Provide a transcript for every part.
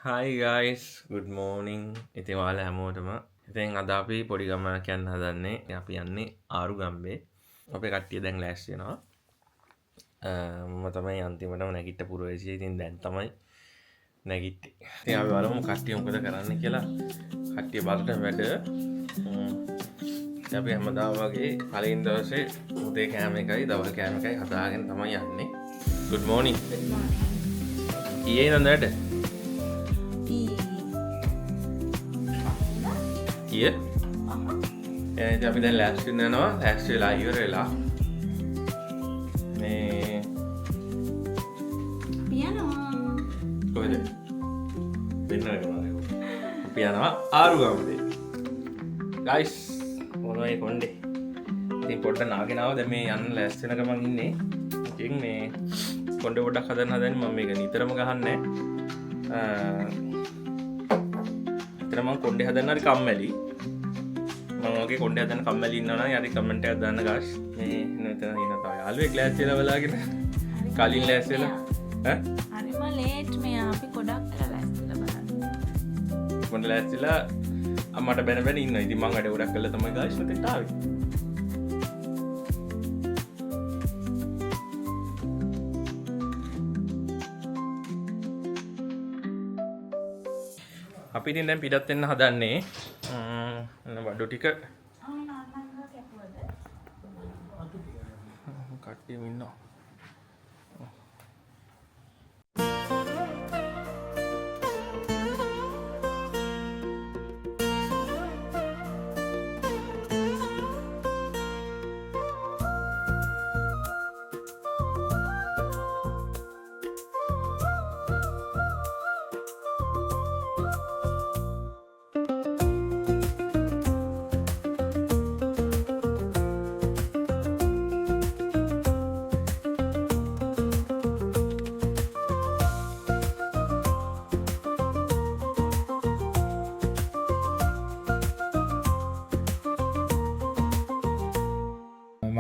Hi guys, good morning. ඉතින් ඔයාලා හැමෝටම ඉතින් අද අපි පොඩි ගමනක් යන්න හදන්නේ. අපි යන්නේ ආරුගම්බේ. අපේ කට්ටිය දැන් ලෑස්ති වෙනවා. මම තමයි අන්තිමටම නැගිට පුරවැසියා. ඉතින් දැන් තමයි නැගිට්ටේ. ඉතින් අපි බලමු කට්ටිය මොකද කරන්න කියලා. කට්ටිය බලට වැඩ. අපි හැමදාම වගේ පළවෙනි දවසේ උදේ කෑම එකයි දවල් කෑම එකයි හදාගෙන තමයි යන්නේ. Good morning. ඊයේ නේද වැඩ? කිය එනද අපි දැන් ලෑස්ති වෙනවා ලෑස්ති වෙලා ඉවර වෙලා මේ පියනවා කොහෙද වෙන්න කරනවා අපි යනවා ආරුගම්බේ ගයිස් මොනවයි කොණ්ඩේ ඉතින් පොඩ්ඩක් නාගෙන ආවා දැන් මේ යන්න ලෑස්ති වෙන ගමන් ඉන්නේ ඉතින් මේ කොණ්ඩේ පොඩ්ඩක් හදන්න හදන්නේ මම මේක නිතරම ගහන්නේ මම කොණ්ඩේ හදන්න හරි කම්මැලි මම වගේ කොණ්ඩේ හදන්න කම්මැලි ඉන්නවා නම් යාරි කමෙන්ට් එකක් දාන්න ගාස් මේ මෙතන ඉන්න තමයි යාළුවෙක් ලෑස්ති වෙලා බලාගෙන කලින් ලෑස්ති වෙලා ඈ හරිම ලේට් මේ අපි ගොඩක් වෙලා ලෑස්තිලා බලන්න කොණ්ඩේ ලෑස්තිලා අම්මට බැන බැන ඉන්නවා ඉතින් මම වැඩ ගොඩක් කළා තමයි ගාස් මෙතෙන්ට ආවේ අපි ඉතින් දැන් පිටත් වෙන්න හදන්නේ බඩු ටික කට්ටියම ඉන්නවා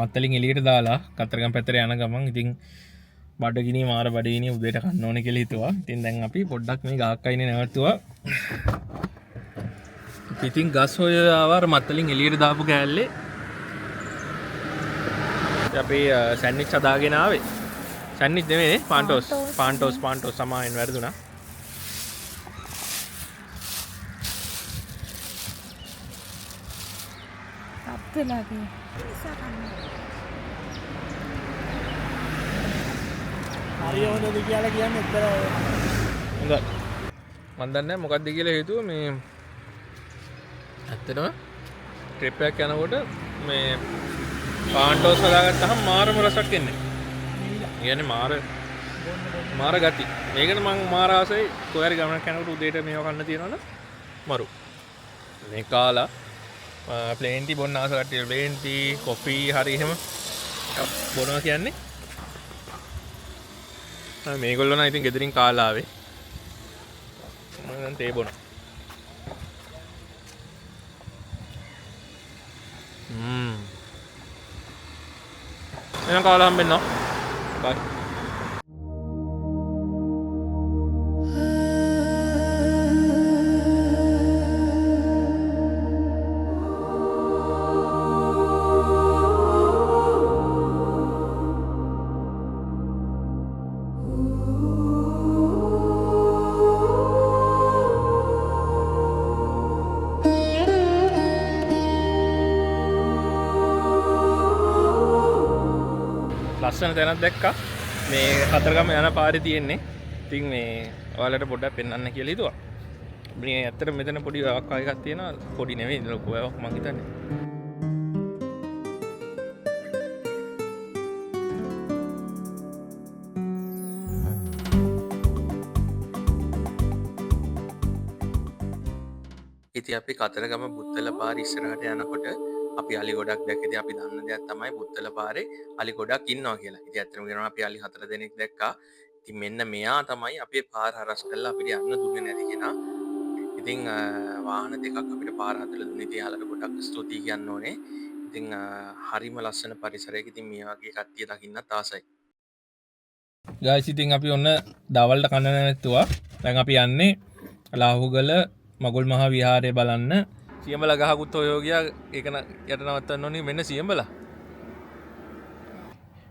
මත්තලින් එළියට දාලා කතරගම පැත්තට යන ගමන් ඉතින් බඩගිනි මාර බඩගිනි උදේට කන්න ඕනේ කියලා හිතුවා. ඉතින් දැන් අපි පොඩ්ඩක් මේ ගහක් අයිනේ නැවතුවා. ඉතින් ගස් හොය ආවර මත්තලින් එළියට දාපු කෑල්ලේ අපි සෑන්ඩ්විච් හදාගෙන ආවේ. සෑන්ඩ්විච් නෙමෙයි පාන්ටෝස් සමාවෙන් වැරදුනා. අප්පෙලාගේ හරියවනද කියලා කියන්න එතර හොඳයි මන් දන්නේ නැහැ මොකක්ද කියලා හේතුව මේ ඇත්තටම ට්‍රිප් එකක් යනකොට මේ පාන්ටෝස් හදාගත්තාම මාරම රසක් එන්නේ. කියන්නේ මාර ගති. මේකට මම මාර ආසයි කොහරි ගමනක් යනකොට උදේට මේව කන්න තියනවනේ මරු. මේ කාලා ප්ලේන් ටී බොන්න ආස කට්ටිය ප්ලේන් ටී කොෆි හරි එහෙම බොනවා කියන්නේ මේගොල්ලෝ නම් ඉතින් ගෙදරින් කාලා ආවේ මම දැන් තේ බොනවා එහෙනම් කාලා හම්බෙන්න බයි ලස්සන තැනක් දැක්කා මේ කතරගම යන පාරේ තියෙන්නේ. ඉතින් මේ ඔයාලට පොඩ්ඩක් පෙන්වන්න කියලා හිතුවා. මේ ඇත්තට මෙතන පොඩි වැවක් වගේ එකක් තියෙනවා. පොඩි නෙවෙයි ලොකු වැවක් මං හිතන්නේ. ඉතින් අපි කතරගම බුත්තල පාර ඉස්සරහට යනකොට අපි අලි ගොඩක් දැක්කේ. අපි දන්න දෙයක් තමයි බුත්තල පාරේ අලි ගොඩක් ඉන්නවා කියලා. ඉතින් ඇත්තටම කියනවා අපි අලි 4 දෙනෙක් දැක්කා. ඉතින් මෙන්න මෙයා තමයි අපේ පාර හරස් කරලා අපිට යන්න දුන්නේ නැති කෙනා. ඉතින් වාහන දෙකක් අපිට පාර හදලා දුන්නේ. ඉතින් යාළුවට ගොඩක් ස්තුතියි කියන්න ඕනේ. ඉතින් හරිම ලස්සන පරිසරයක ඉතින් මේ වගේ කට්ටිය දකින්නත් ආසයි. ගයිස් ඉතින් අපි ඔන්න දවල්ට කන්න නැතුවා. දැන් අපි යන්නේ ලාහුගල මගුල් මහා විහාරය බලන්න. සියඹල ගහකුත් ඔය ගියා ඒකන යට නවත්තන්න ඕනේ මෙන්න සියඹල.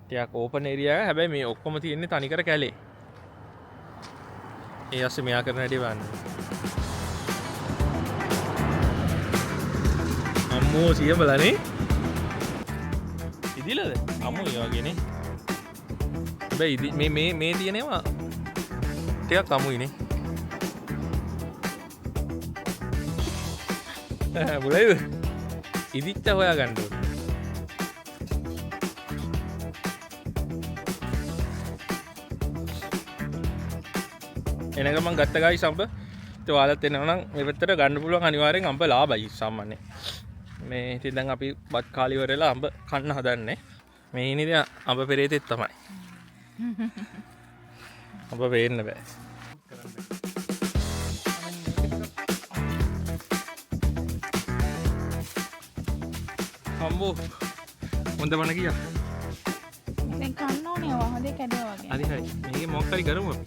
ටිකක් ඕපන් ඒරියා එක. හැබැයි මේ ඔක්කොම තියෙන්නේ තනිකර කැලේ. ඒ අස්සේ මෙයා කරන හැටි බලන්න. අම්මෝ සියඹලනේ. ඉදිලද? අම්මෝ ඒ වගේනේ. හැබැයි මේ තියෙනවා ටිකක් අමුයිනේ. බුලයිද? ඉදිච්ච හොයා ගන්න ඕනේ. එනගමන් ගත්ත ගායි සම්ප ඔයාලත් එනවා නම් මේ පැත්තට ගන්න පුළුවන් අනිවාර්යෙන් අම්බ ලාභයි සාමාන්‍යයෙන්. මේ ඉතින් දැන් අපි බත් කාලි ඉවරලා අම්බ කන්න හදන්නේ. මේ ඉන්නේ අම්බ පෙරේතෙත් තමයි. අම්බ වෙන්න බෑ. අම්බෝ හොඳ බණ කියා. දැන් කන්න ඕනේ වහදේ කැඩුවා වගේ. හරි හරි. මේකේ මොකක් හරි කරමු අපි.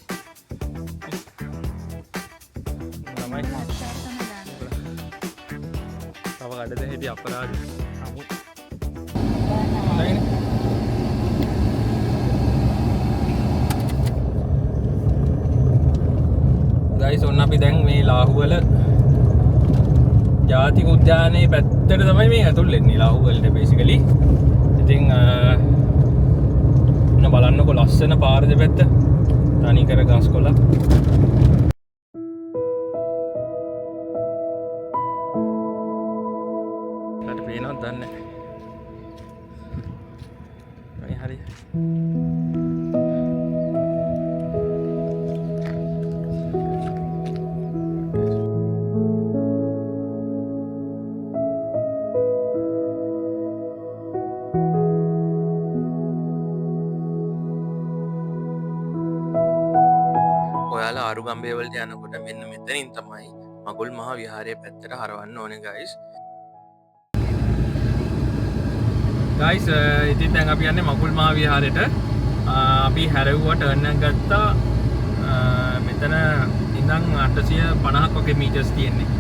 තමයි. තව කඩද හැටි අපරාධ. අමු. ගයිස් ඔන්න අපි දැන් මේ ලාහුවල ජාතික උද්‍යානයේ පැත්තට තමයි මේ ඇතුල් වෙන්නේ ලාහුවලට බේසිකලි. ඉතින් ඔන්න බලන්නකො ලස්සන පාර දෙපැත්ත තනිකර ගස් කොළ. ඊට පේනවද දන්නේ නැහැ. හරි. ඔයාලා ආරුගම්බේවලට යනකොට මෙන්න මෙතනින් තමයි මගුල් මහා විහාරයේ පැත්තට හරවන්න ඕනේ guys. guys ඉතින් දැන් අපි යන්නේ මගුල් මහා විහාරයට. අපි හැරෙව්වා ටර්න් එක ගත්තා. මෙතන ඉඳන් 850ක් වගේ මීටර්ස් තියෙන්නේ.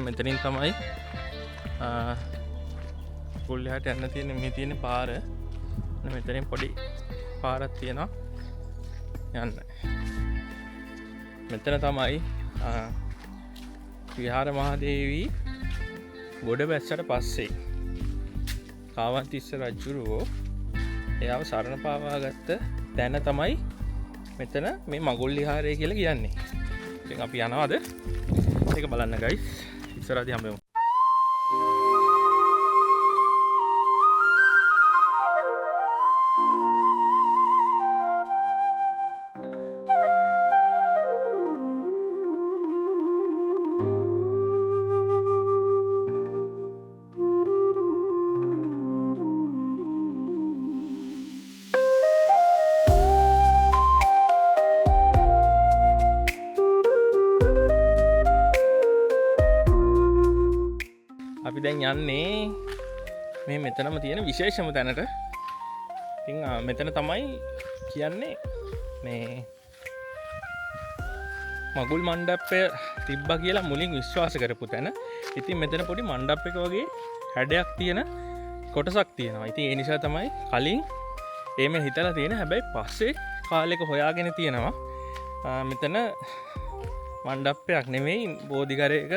මෙතනින් තමයි පුල්ලහට යන්න තියෙන මේ තියෙන පාර. මෙතනින් පොඩි පාරක් තියෙනවා යන්න. මෙතන තමයි විහාර මහදේවී ගොඩ බැස්සට පස්සේ කාවන්තිස්ස රජුරෝ එයාව සරණ පාවා ගත්ත තැන තමයි මෙතන මේ මගුල් විහාරය කියලා කියන්නේ. ඉතින් අපි යනවාද? ඒක බලන්න ගයිස්. ඉස්සරහදී හම්බෙමු. අපි දැන් යන්නේ මේ මෙතනම තියෙන විශේෂම තැනට. ඉතින් මෙතන තමයි කියන්නේ මේ මගුල් මණ්ඩපය තිබ්බා කියලා මුලින් විශ්වාස කරපු තැන. ඉතින් මෙතන පොඩි මණ්ඩපයක වගේ හැඩයක් තියෙන කොටසක් තියෙනවා. ඉතින් ඒ නිසා තමයි කලින් එහෙම හිතලා තියෙන. හැබැයි පස්සේ කාලෙක හොයාගෙන තියෙනවා මෙතන මණ්ඩපයක් නෙමෙයි බෝධිඝරයක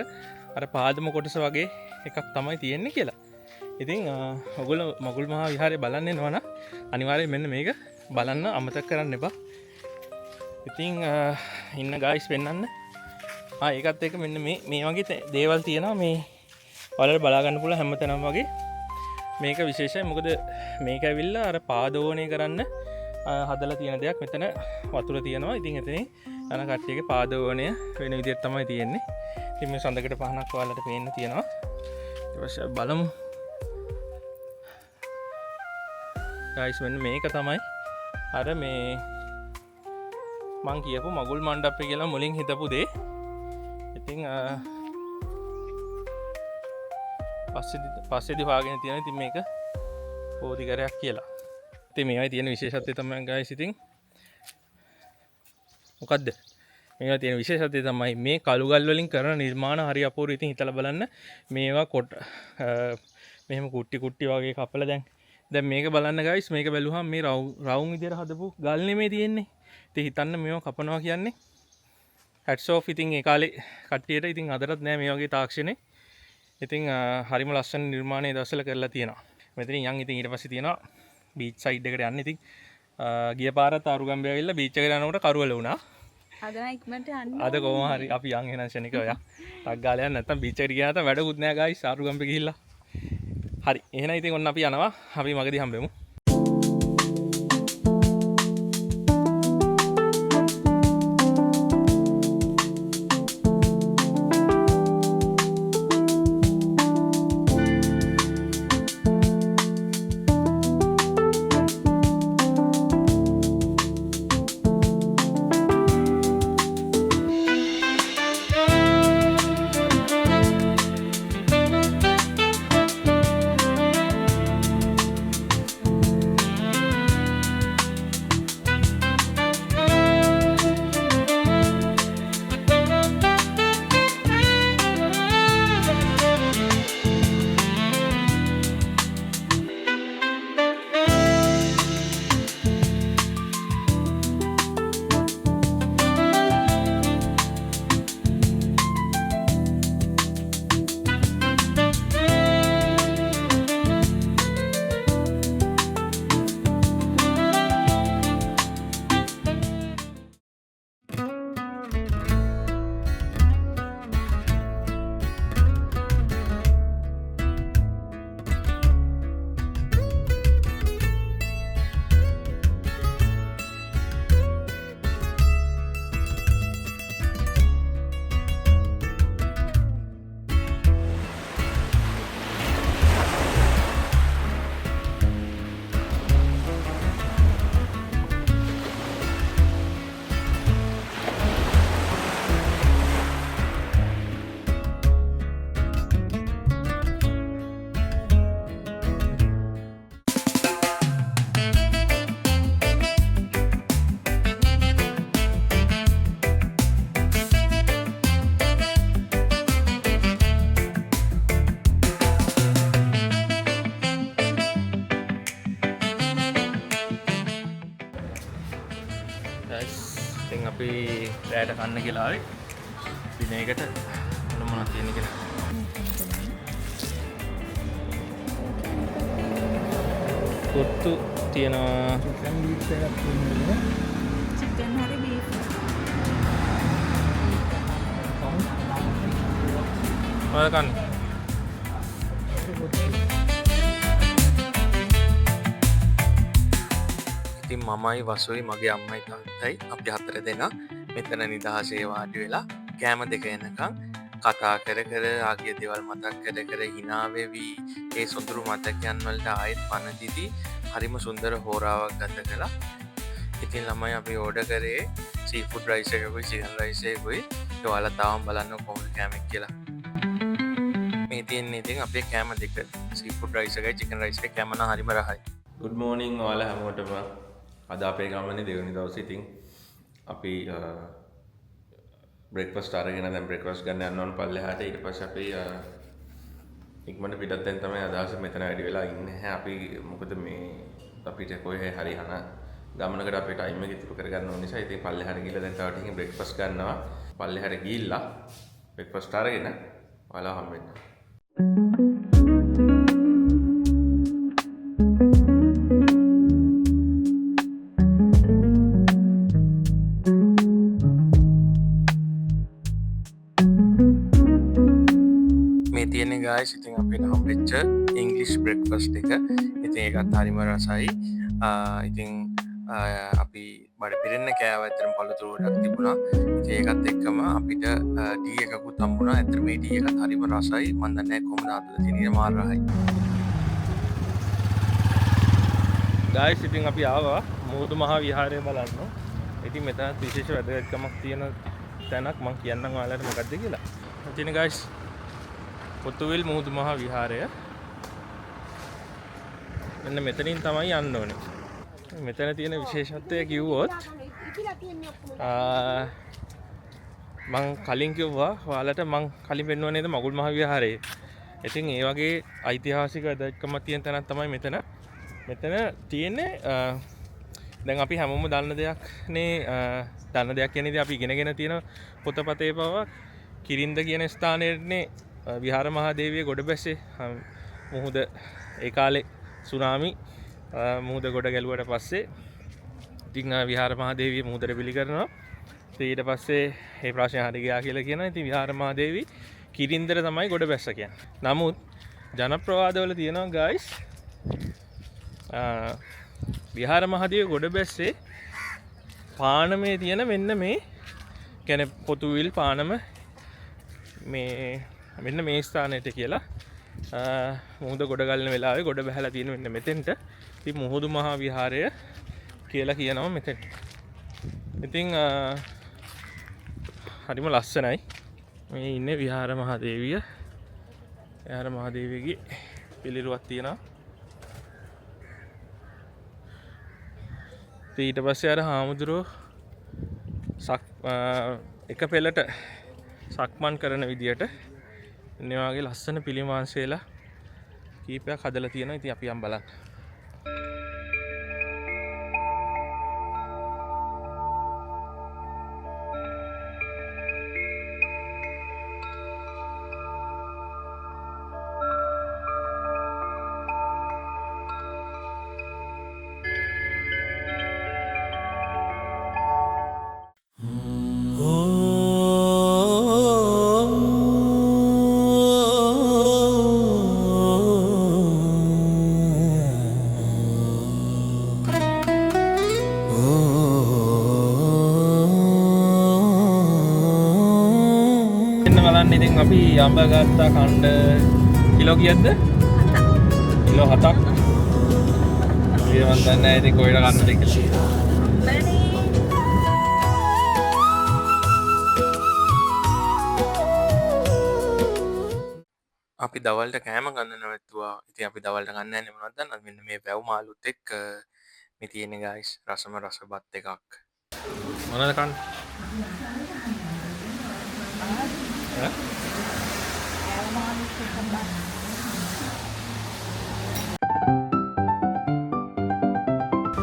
අර පාදම කොටස වගේ එකක් තමයි තියෙන්නේ කියලා. ඉතින් ඔයගොල්ලෝ මගුල් මහා විහාරය බලන්න එනවා නම් අනිවාර්යයෙන් මෙන්න මේක බලන්න අමතක කරන්න එපා. ඉතින් ඉන්න ගායිස් පෙන්නන්න. ඒකත් එක්ක මෙන්න මේ වගේ දේවල් තියෙනවා මේ ඔයාලට බලා ගන්න පුළුවන් හැමතැනම වගේ. මේක විශේෂයි මොකද මේක ඇවිල්ලා අර පාදෝණය කරන්න හදලා තියෙන දෙයක්. මෙතන වතුර තියෙනවා. ඉතින් එතනින් යන කට්ටියගේ පාදෝණය වෙන විදිහට තමයි තියෙන්නේ. ඉතින් මේ සඳකඩ පහනක් ඔයාලට පේන්න තියෙනවා. ඊට පස්සේ බලමු. ගයිස් මෙන්න මේක තමයි අර මේ මං කියපු මගුල් මණ්ඩපය කියලා මුලින් හිතපු දේ. ඉතින් පස්සේදි හොයාගෙන තියෙන ඉතින් මේක පෝදිකරයක් කියලා. ඉතින් මේවයි තියෙන විශේෂත්වය තමයි guys ඉතින් මොකද්ද? මේවා තියෙන විශේෂත්වය තමයි මේ කළුගල් වලින් කරන නිර්මාණ හරි අපූර්ව. ඉතින් හිතලා බලන්න මේවා මෙහෙම කුට්ටි වගේ කපලා දැන් මේක බලන්න guys. මේක බැලුවහම මේ රවුම් විදියට හදපු ගල් නෙමෙයි තියෙන්නේ. ඉතින් හිතන්න මේවා කපනවා කියන්නේ hats off. ඉතින් ඒ කාලේ කට්ටියට ඉතින් අදටත් නෑ මේ වගේ තාක්ෂණේ. ඉතින් හරිම ලස්සන නිර්මාණය දවසල කරලා තියෙනවා. මෙතනින් යන් ඉතින් ඊට පස්සේ තියෙනවා බීච් සයිඩ් එකට යන්න. ඉතින් ගිය පාරත් ආරුගම්බේ ඇවිල්ලා බීච් එකට යනකොට කරුවල වුණා. අද නම් ඉක්මනට යන්න. අද කොහොම හරි අපි යන් එහෙනම් ශනිකව යා. ටක් ගාලා යන්න නැත්තම් බීච් එකට ගියා නැත්තම් වැඩකුත් නෑ guys. ආරුගම්බේ ගිහිල්ලා. හරි. එහෙනම් ඉතින් ඔන්න අපි යනවා. අපි මගදී හම්බෙමු. ඉතින් අපි රැයට කන්න කියලා ආවේ. දිනයකට මොනවද තියෙන්නේ කියලා. කොත්තු තියෙනවා. චිකන් හරි බීෆ්. මොනවද කන්නේ? ඉතින් මමයි වසුයි මගේ අම්මයි තාත්තයි අපි හතර දෙනා මෙතන නිදහසේ වාඩි වෙලා කෑම දෙක එනකම් කතා කර කර ආගිය දේවල් මතක් කර hina වෙවි ඒ සොඳුරු මතකයන් වලට ආයෙත් පණ දීදී හරිම සුන්දර හෝරාවක් ගත කළා. ඉතින් ළමයි අපි ඕඩර් කරේ සීෆුඩ් රයිස් එකකුයි චිකන් රයිස් එකකුයි. ඒ ඔයාලා තාම බලන්න කොහොමද කෑමක් කියලා. මේ තියෙන්නේ ඉතින් අපේ කෑම දෙක සීෆුඩ් රයිස් එකයි චිකන් රයිස් එකයි කෑම නම් හරිම රහයි. good morning ඔයාලා හැමෝටම. අද අපේ ගමනේ දෙවෙනි දවසේ ඉතින් අපි බ්‍රේක්ෆාස්ට් අරගෙන දැන් බ්‍රේක්ෆාස්ට් ගන්න යන්න ඕන පල්ලෙහාට. ඊට පස්සේ අපි ඉක්මනට පිටත් දැන් තමයි අදහස මෙතන වැඩි වෙලා ඉන්නේ. අපි මොකද මේ අපිට කොහේ හරි යන ගමනකට අපේ ටයිම් එක ඉතුරු කරගන්න ඕන නිසා ඉතින් පල්ලෙහාට ගිහලා දැන් තව ටිකකින් බ්‍රේක්ෆාස්ට් ගන්නවා. පල්ලෙහාට ගිහිල්ලා බ්‍රේක්ෆාස්ට් අරගෙන ඔයාලා හම්බෙන්න. guys ඉතින් අපිට හම්බෙච්ච ඉංග්ලිෂ් බ්‍රෙක්ෆාස්ට් එක. ඉතින් ඒකත් හරිම රසයි. ඉතින් අපි බඩ පිරෙන්න කෑව. ඇත්තටම පළතුරු ගොඩක් තිබුණා. ඉතින් ඒකත් එක්කම අපිට ටී එකකුත් හම්බුණා. ඇත්තටම මේ ටී එකත් හරිම රසයි. මම දන්නේ නැහැ කොහොමද හදලා තියෙන්නේ මාර රහයි. guys ඉතින් අපි ආවා මුහුදු මහා විහාරය බලන්න. ඉතින් මෙතනත් විශේෂ වැදගත්කමක් තියෙන තැනක් මම කියන්නම් ඔයාලට මොකක්ද කියලා. ඉතින් guys පොතුවිල් මුහුදු මහා විහාරය. මෙන්න මෙතනින් තමයි යන්න ඕනේ. මෙතන තියෙන විශේෂත්වය කිව්වොත් මං කලින් කිව්වා ඔයාලට මං කලින් පෙන්වුවා නේද මගුල් මහා විහාරය. ඉතින් ඒ වගේ ඓතිහාසික වැදගත්කමක් තියෙන තැනක් තමයි මෙතන. මෙතන තියෙන්නේ දැන් අපි හැමෝම දන්න දෙයක් නේ දන්න දෙයක් කියන්නේ අපි ඉගෙනගෙන තියෙන පොතපතේ පවා කිරින්ද කියන ස්ථානයේනේ විහාර මහාදේවිය ගොඩ බැස්සේ මුහුද ඒ කාලේ සුනාමි මුහුද ගොඩ ගැලුවට පස්සේ ඉතින් විහාර මහාදේවිය මුහුදට බිලි කරනවා. ඊට පස්සේ මේ ප්‍රශ්නේ හරි ගියා කියලා කියනවා. ඉතින් විහාර මහාදේවි කිරින්දර තමයි ගොඩ බැස්ස කියන්නේ. නමුත් ජනප්‍රවාදවල තියෙනවා ගයිස් විහාර මහාදේවිය ගොඩ බැස්සේ පානමේ තියෙන මෙන්න මේ කියන්නේ පොතුවිල් පානම මේ මෙන්න මේ ස්ථානයට කියලා මුහුද ගොඩ ගලන වෙලාවේ ගොඩ බහැලා තියෙන මෙන්න මෙතෙන්ට ඉතින් මුහුදු මහා විහාරය කියලා කියනවා මෙතෙන්. ඉතින් හරිම ලස්සනයි. මේ ඉන්නේ විහාර මහාදේවිය. විහාර මහාදේවියගේ පිළිරුවක් තියෙනවා. ඊට පස්සේ අර හාමුදුරුවෝ එක පෙළට සක්මන් කරන විදියට මේ වගේ ලස්සන පිළිමාංශයලා කීපයක් හදලා තියෙනවා. ඉතින් අපි යම් බලන්න. ඉතින් අපි අඹ ගත්තා කණ්ඩ කිලෝ කීයක්ද? 7ක්. කිලෝ 7ක්. අපි මන් දන්නේ නැහැ ඉතින් කොහෙට ගන්නද කියලා. අපි දවල්ට කෑම ගන්න නැවතුවා. ඉතින් අපි දවල්ට ගන්න යන්නේ මොනවද දන්නවද? මෙන්න මේ වැව් මාළුත් එක්ක මේ තියෙන්නේ ගයිස් රසම රස බත් එකක්. මොනවද කන්න?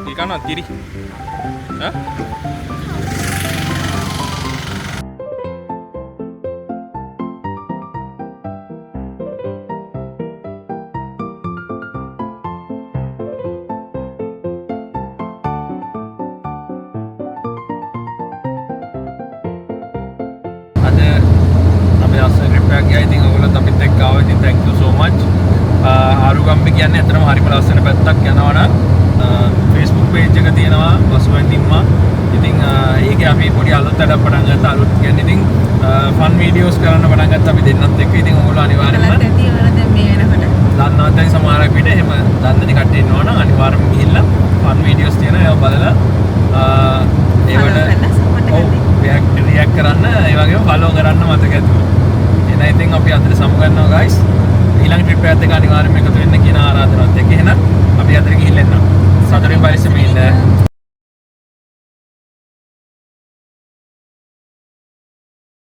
Ikan tiri. Hah? ගියා. ඉතින් ඔයගොල්ලොත් අපිත් එක්ක ආවා. ඉතින් thank you so much. ආරුගම්බි කියන්නේ ඇත්තටම හරිම ලස්සන පැත්තක් යනවා නම් Facebook page එක තියෙනවා වසුවෙන් නිම්මා. ඉතින් ඒකේ අපි පොඩි අලුත් වැඩක් පටන් ගත්තා. අලුත් කියන්නේ ඉතින් fun videos කරන්න පටන් ගත්තා අපි දෙන්නත් එක්ක. ඉතින් ඔයගොල්ලෝ අනිවාර්යෙන්ම දන්නවා දැන් සමහර විට එහෙම දන්නේ නැති කට්ටිය ඉන්නවා නම් අනිවාර්යෙන්ම ගිහිල්ලා fun videos තියෙනවා ඒවා බලලා ඒවට react කරන්න ඒ වගේම follow කරන්න මතක ඇතුව. එහෙනම් ඉතින් අපි අතට සමු ගන්නවා guys. ඊළඟ trip එකත් එක්ක අනිවාර්යෙන්ම එකතු වෙන්න කියන ආරාධනාවත් එක්ක එහෙනම් අපි අතට ගිහින් එන්න. සතරෙන් පරිස්සමෙන් ඉන්න.